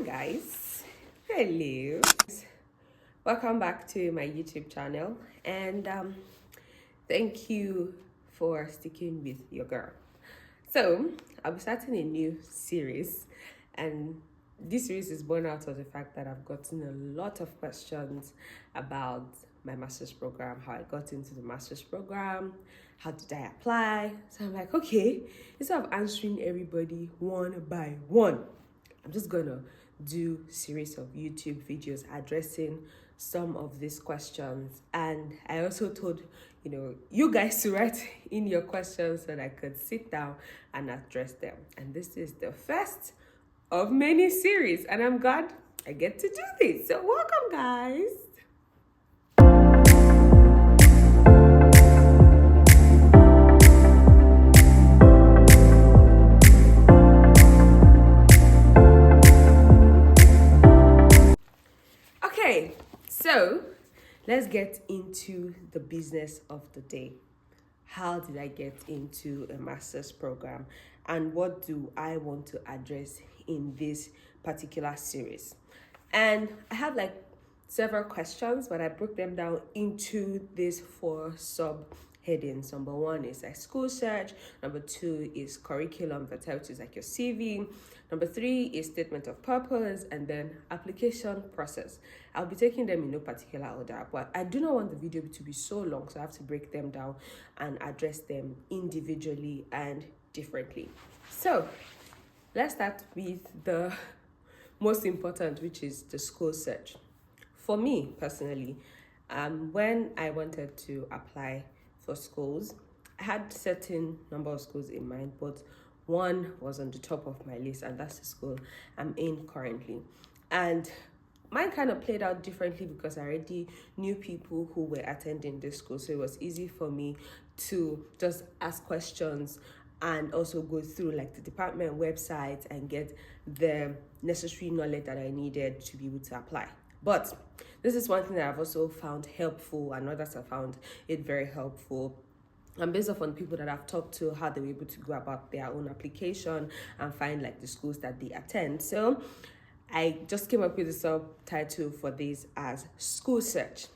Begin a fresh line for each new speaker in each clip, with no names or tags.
Hi guys, hello. Welcome back to my YouTube channel, and thank you for sticking with your girl. So I'll be starting a new series, and this series is born out of the fact that I've gotten a lot of questions about my master's program, how I got into the master's program, how did I apply. So I'm like, okay, instead of answering everybody one by one, I'm just gonna do series of YouTube videos addressing some of these questions. And I also told you guys to write in your questions so that I could sit down and address them. And this is the first of many series, and I'm glad I get to do this. So welcome guys. Okay, so let's get into the business of the day. How did I get into a master's program, and what do I want to address in this particular series? And I have like several questions, but I broke them down into these 4 subheadings. Number 1 is like school search. Number 2 is curriculum, which is like your CV. Number 3 is statement of purpose, and then application process. I'll be taking them in no particular order, but I do not want the video to be so long, so I have to break them down and address them individually and differently. So let's start with the most important, which is the school search. For me personally, when I wanted to apply for schools, I had certain number of schools in mind, but one was on the top of my list, and that's the school I'm in currently. And mine kind of played out differently because I already knew people who were attending this school, so it was easy for me to just ask questions and also go through like the department website and get the necessary knowledge that I needed to be able to apply. But this is one thing that I've also found helpful, and others have found it very helpful. And based on people that I've talked to, how they were able to go about their own application and find like the schools that they attend. So I just came up with a subtitle for this as school search.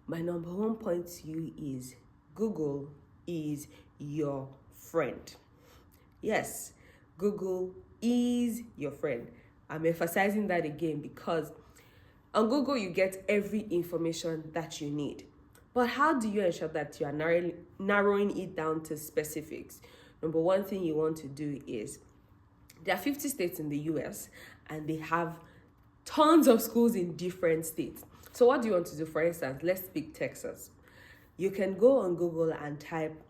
My number 1 point to you is Google is your friend. Yes, Google is your friend. I'm emphasizing that again because on Google you get every information that you need. But how do you ensure that you are narrowing it down to specifics? Number 1 thing you want to do is, there are 50 states in the US, and they have tons of schools in different states. So what do you want to do? For instance, let's pick Texas. You can go on Google and type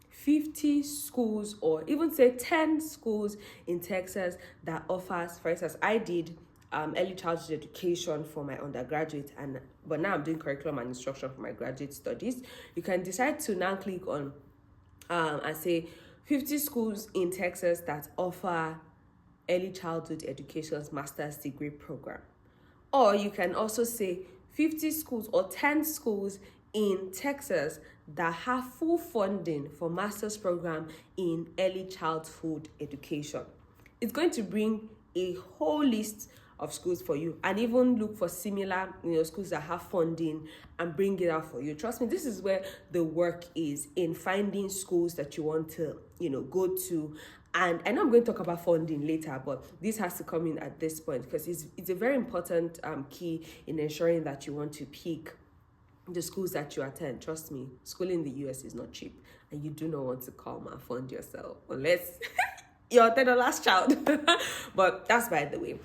50 schools, or even say 10 schools in Texas that offers, for instance, I did early childhood education for my undergraduate, but now I'm doing curriculum and instruction for my graduate studies. You can decide to now click on and say 50 schools in Texas that offer early childhood education's master's degree program. Or you can also say 50 schools or 10 schools in Texas that have full funding for master's program in early childhood education. It's going to bring a whole list of schools for you, and even look for similar schools that have funding and bring it out for you. Trust me, this is where the work is, in finding schools that you want to go to. And I know I'm going to talk about funding later, but this has to come in at this point because it's a very important key in ensuring that you want to pick the schools that you attend. Trust me, school in the US is not cheap, and you do not want to come and fund yourself unless you're the last child. But that's by the way.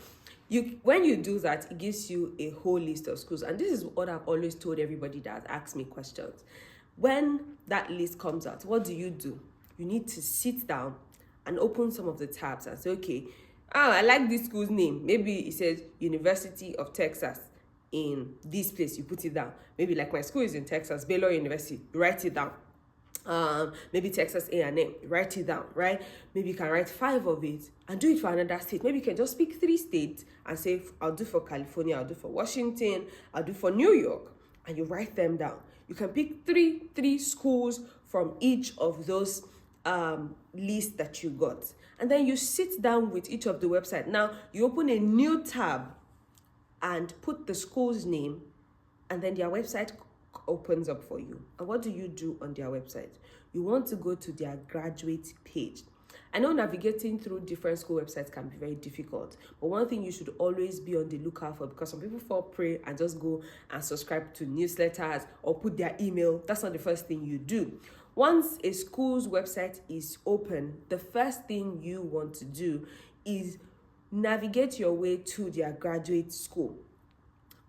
When you do that, it gives you a whole list of schools. And this is what I've always told everybody that asks me questions. When that list comes out, what do? You need to sit down and open some of the tabs and say, okay, I like this school's name. Maybe it says University of Texas in this place. You put it down. Maybe like my school is in Texas, Baylor University. You write it down. Maybe Texas A&M, write it down, right? Maybe you can write 5 of it and do it for another state. Maybe you can just pick 3 states and say, I'll do for California, I'll do for Washington, I'll do for New York, and you write them down. You can pick three schools from each of those list that you got, and then you sit down with each of the website. Now you open a new tab and put the school's name, and then their website opens up for you. And what do you do on their website? You want to go to their graduate page. I know navigating through different school websites can be very difficult, but one thing you should always be on the lookout for, because some people fall prey and just go and subscribe to newsletters or put their email. That's not the first thing you do. Once a school's website is open, the first thing you want to do is navigate your way to their graduate school.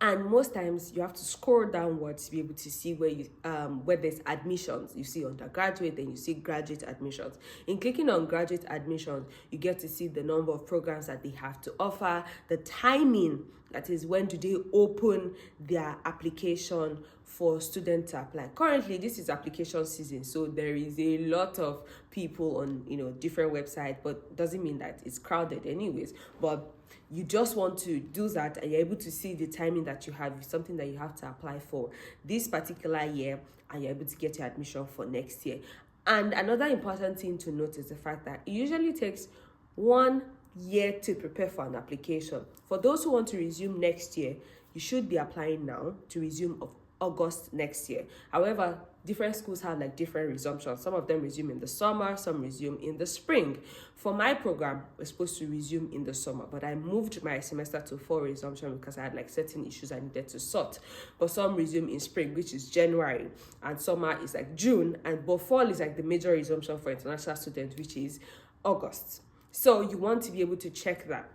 And most times you have to scroll downwards to be able to see where there's admissions. You see undergraduate, then you see graduate admissions. In clicking on graduate admissions, you get to see the number of programs that they have to offer, the timing, that is when do they open their application for students to apply. Currently, this is application season, so there is a lot of people on different websites, but doesn't mean that it's crowded anyways. But you just want to do that, and you're able to see the timing that you have, something that you have to apply for this particular year, and you're able to get your admission for next year. And another important thing to note is the fact that it usually takes 1 year to prepare for an application. For those who want to resume next year, you should be applying now to resume of August next year. However, different schools have different resumptions. Some of them resume in the summer, some resume in the spring. For my program, we're supposed to resume in the summer, but I moved my semester to fall resumption because I had certain issues I needed to sort. But some resume in spring, which is January, and summer is June, and but fall is the major resumption for international students, which is August. So you want to be able to check that.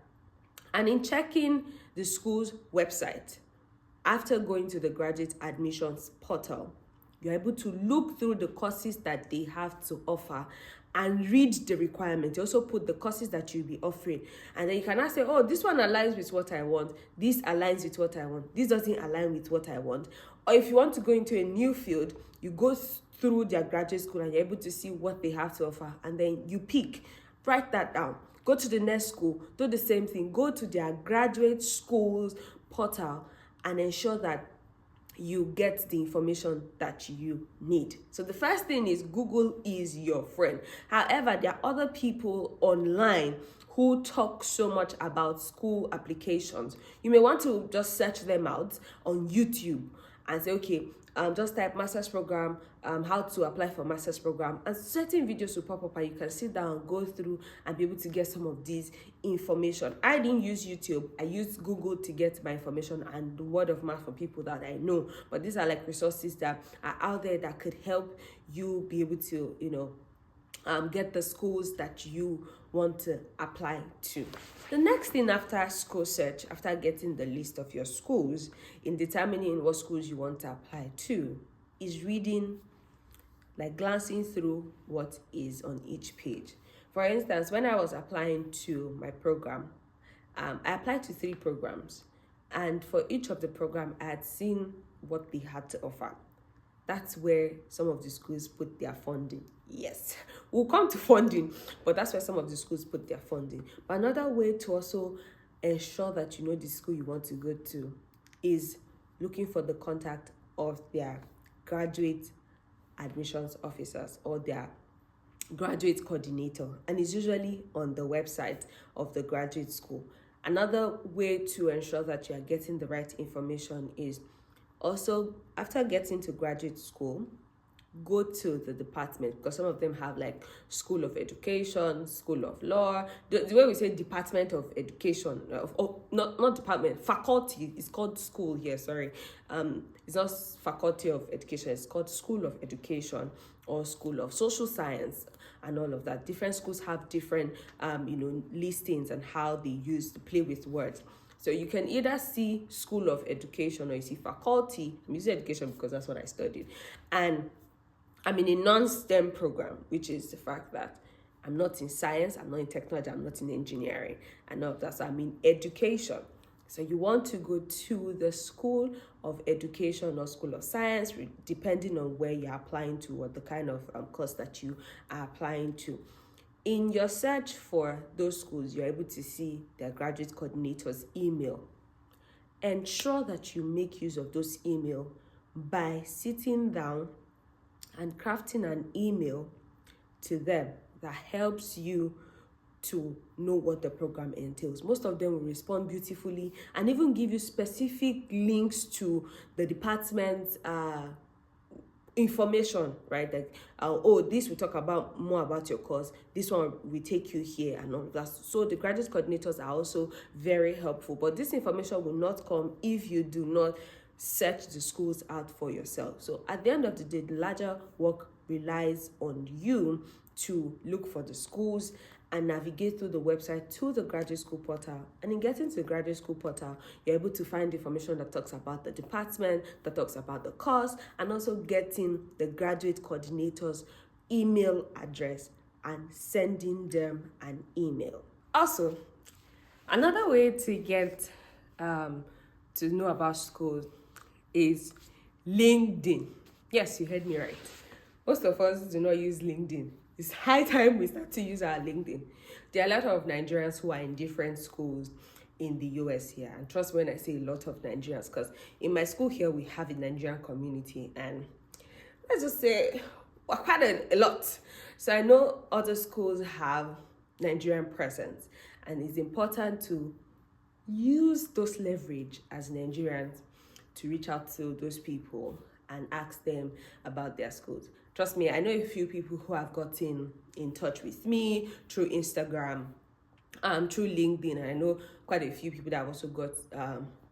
And in checking the school's website, after going to the graduate admissions portal, you're able to look through the courses that they have to offer and read the requirements. You also put the courses that you'll be offering. And then you can say, oh, this one aligns with what I want. This aligns with what I want. This doesn't align with what I want. Or if you want to go into a new field, you go through their graduate school and you're able to see what they have to offer. And then you pick, write that down. Go to the next school, do the same thing. Go to their graduate school's portal and ensure that you get the information that you need. So the first thing is Google is your friend. However, there are other people online who talk so much about school applications. You may want to just search them out on YouTube and say, okay, just type master's program, how to apply for master's program, and certain videos will pop up and you can sit down, go through and be able to get some of these information. I didn't use YouTube. I used Google to get my information and word of mouth from people that I know. But these are resources that are out there that could help you be able to, get the schools that you want to apply to. The next thing after school search, after getting the list of your schools, in determining what schools you want to apply to, is reading, glancing through what is on each page. For instance, when I was applying to my program, I applied to 3 programs, and for each of the program, I had seen what they had to offer. That's where some of the schools put their funding. Yes, we'll come to funding, but that's where some of the schools put their funding. But another way to also ensure that you know the school you want to go to is looking for the contact of their graduate admissions officers or their graduate coordinator, and it's usually on the website of the graduate school. Another way to ensure that you are getting the right information is also, after getting to graduate school, go to the department, because some of them have School of Education, School of Law. The way we say Department of Education, not department, faculty, it's called school here, sorry. It's not Faculty of Education, it's called School of Education or School of Social Science and all of that. Different schools have different, listings and how they play with words. So you can either see School of Education or you see faculty. I'm using education because that's what I studied. And I'm in a non-STEM program, which is the fact that I'm not in science, I'm not in technology, I'm not in engineering, and all of that. So I'm in education. So you want to go to the School of Education or School of Science, depending on where you're applying to or the kind of course that you are applying to. In your search for those schools, you're able to see their graduate coordinator's email. Ensure that you make use of those email by sitting down and crafting an email to them that helps you to know what the program entails. Most of them will respond beautifully and even give you specific links to the department's information, right? Like, oh, this will talk about more about your course, this one will take you here, and all of that. So the graduate coordinators are also very helpful, but this information will not come if you do not search the schools out for yourself. So at the end of the day, the larger work relies on you to look for the schools and navigate through the website to the graduate school portal. And in getting to the graduate school portal, you're able to find information that talks about the department, that talks about the course, and also getting the graduate coordinator's email address and sending them an email. Also, another way to get to know about schools is LinkedIn. Yes, you heard me right. Most of us do not use LinkedIn. It's high time we start to use our LinkedIn. There are a lot of Nigerians who are in different schools in the US here. And trust me when I say a lot of Nigerians, because in my school here, we have a Nigerian community. And let's just say, well, quite a lot. So I know other schools have Nigerian presence. And it's important to use those leverage as Nigerians to reach out to those people and ask them about their schools. Trust me, I know a few people who have gotten in touch with me through Instagram, through LinkedIn, and I know quite a few people that have also got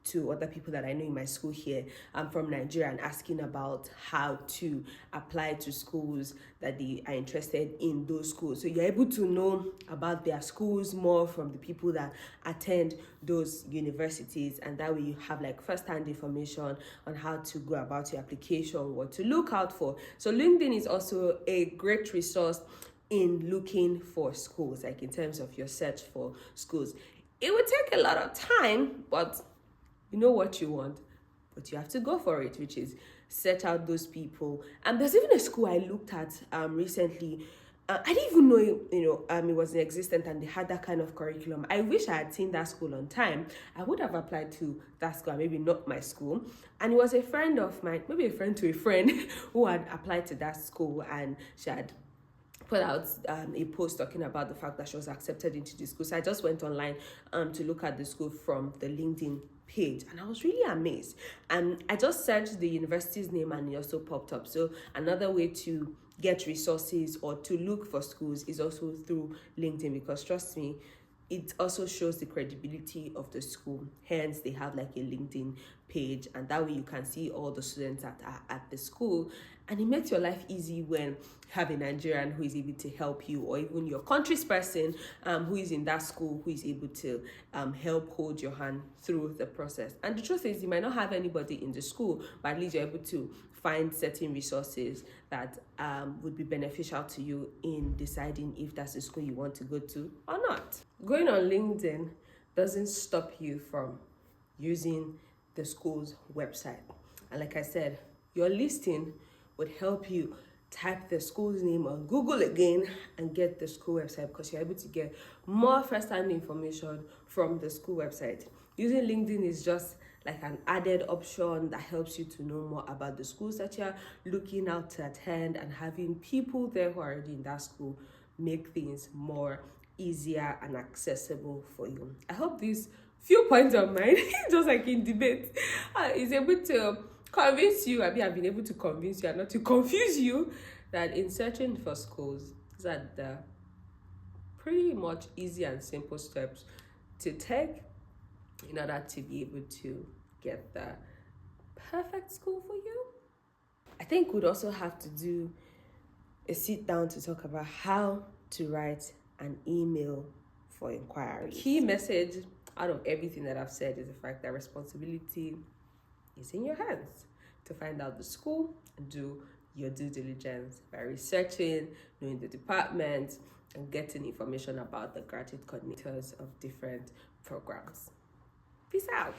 to other people that I know in my school here from Nigeria and asking about how to apply to schools that they are interested in those schools. So you're able to know about their schools more from the people that attend those universities, and that way you have like first-hand information on how to go about your application, what to look out for. So LinkedIn is also a great resource in looking for schools, like in terms of your search for schools. It would take a lot of time, but you know what you want, but you have to go for it, which is search out those people. And there's even a school I looked at recently. I didn't even know it was in existence and they had that kind of curriculum. I wish I had seen that school on time. I would have applied to that school, maybe not my school. And it was a friend of mine, maybe a friend to a friend, who had applied to that school, and she had put out a post talking about the fact that she was accepted into the school. So I just went online to look at the school from the LinkedIn page, and I was really amazed. And I just searched the university's name and it also popped up. So another way to get resources or to look for schools is also through LinkedIn, because trust me, it also shows the credibility of the school. Hence, they have like a LinkedIn page, and that way you can see all the students that are at the school. And it makes your life easy when you have a Nigerian who is able to help you, or even your country's person who is in that school who is able to help hold your hand through the process. And the truth is, you might not have anybody in the school, but at least you're able to find certain resources that would be beneficial to you in deciding if that's the school you want to go to or not. Going on LinkedIn doesn't stop you from using the school's website. And like I said, your listing would help you type the school's name on Google again and get the school website, because you're able to get more first-hand information from the school website. Using LinkedIn is just like an added option that helps you to know more about the schools that you're looking out to attend, and having people there who are already in that school make things more easier and accessible for you. I hope these few points of mine, just like in debate, is able to convince you. I've been able to convince you and not to confuse you that in searching for schools, these are the pretty much easy and simple steps to take in order to be able to get the perfect school for you. I think we'd also have to do a sit down to talk about how to write an email for inquiries. Key message out of everything that I've said is the fact that responsibility is in your hands to find out the school and do your due diligence by researching, knowing the department, and getting information about the graduate coordinators of different programs. Peace out.